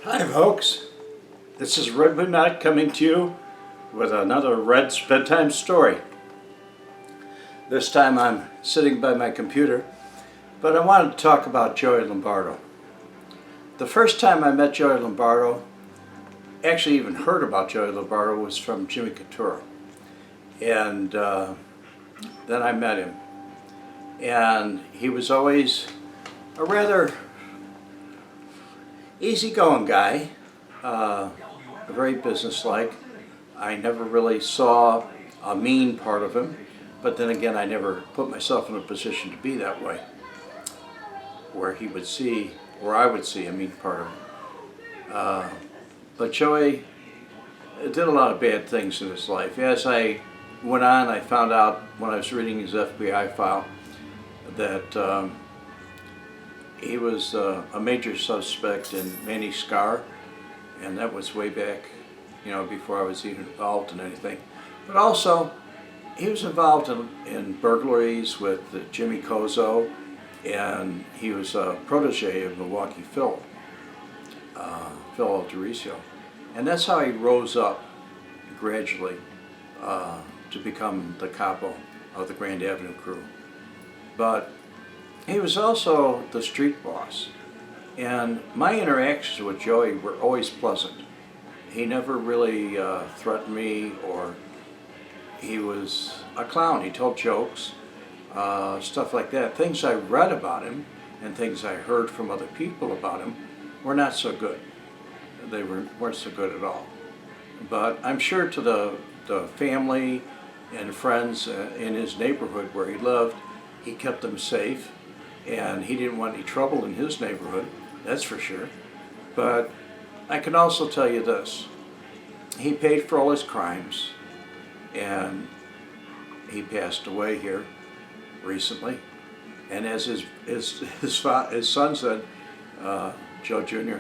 Hi folks, this is Wemette coming to you with another Red's Bedtime story. This time I'm sitting by my computer, but I wanted to talk about Joey Lombardo. The first time I met Joey Lombardo, actually even heard about Joey Lombardo, was from Jimmy Cozzo. And then I met him. And he was always a rather easygoing guy, very businesslike. I never really saw a mean part of him, but then again I never put myself in a position to be that way, where I would see a mean part of him. But Joey did a lot of bad things in his life. As I went on, I found out when I was reading his F.B.I. file that he was a major suspect in Manny Scar, and that was way back, before I was even involved in anything. But also, he was involved in burglaries with Jimmy Cozzo, and he was a protege of Milwaukee Phil, Phil Alderisio. And that's how he rose up gradually to become the capo of the Grand Ave Crew. But he was also the street boss, and my interactions with Joey were always pleasant. He never really threatened me, or he was a clown. He told jokes, stuff like that. Things I read about him and things I heard from other people about him were not so good. They weren't so good at all. But I'm sure to the family and friends in his neighborhood where he lived, he kept them safe. And he didn't want any trouble in his neighborhood, that's for sure. But I can also tell you this. He paid for all his crimes, and he passed away here recently. And as his son said, Joe Jr.,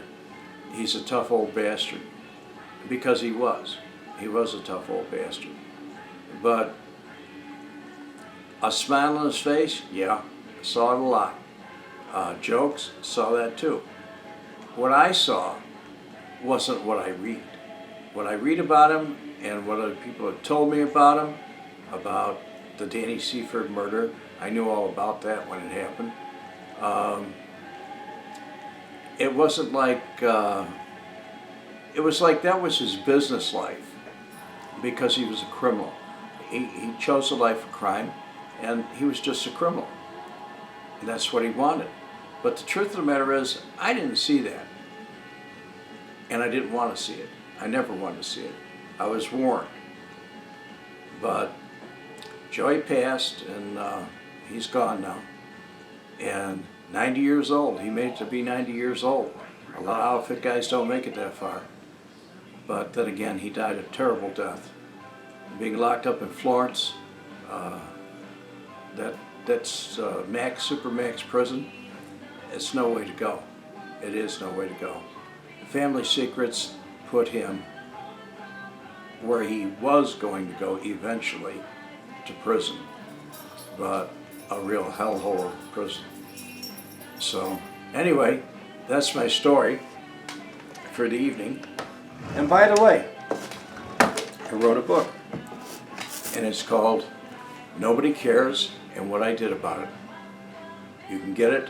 he's a tough old bastard. Because he was. He was a tough old bastard. But a smile on his face, yeah. Saw it a lot. Jokes, saw that too. What I saw wasn't what I read. What I read about him and what other people have told me about him, about the Danny Seaford murder, I knew all about that when it happened. It wasn't like, it was like that was his business life, because he was a criminal. He chose a life of crime, and he was just a criminal. And that's what he wanted. But the truth of the matter is, I didn't see that. And I didn't want to see it. I never wanted to see it. I was warned. But Joey passed, and he's gone now. And 90 years old. He made it to be 90 years old. A lot of outfit guys don't make it that far. But then again, he died a terrible death. Being locked up in Florence, that's supermax prison. It's no way to go. It is no way to go. Family secrets put him where he was going to go eventually, to prison, but a real hellhole of prison. So anyway, that's my story for the evening. And by the way, I wrote a book, and it's called Nobody Cares and What I Did About It. You can get it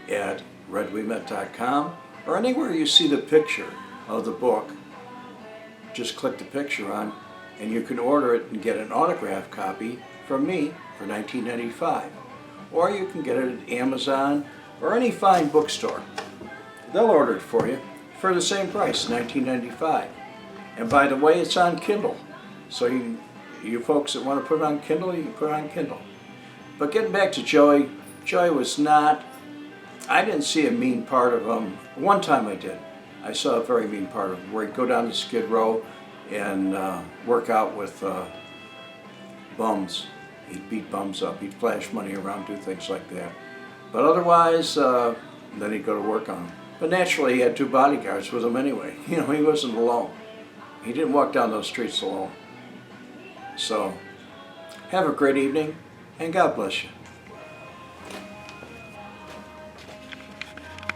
at redwemette.com, or anywhere you see the picture of the book. Just click the picture on, and you can order it and get an autographed copy from me for $19.95. Or you can get it at Amazon or any fine bookstore. They'll order it for you for the same price, $19.95. And by the way, it's on Kindle. So you folks that want to put it on Kindle, you can put it on Kindle. But getting back to Joey, Joey was not, I didn't see a mean part of him. One time I did. I saw a very mean part of him, where he'd go down to Skid Row and work out with bums. He'd beat bums up. He'd flash money around, do things like that. But otherwise, then he'd go to work on them. But naturally, he had two bodyguards with him anyway. He wasn't alone. He didn't walk down those streets alone. So, have a great evening, and God bless you.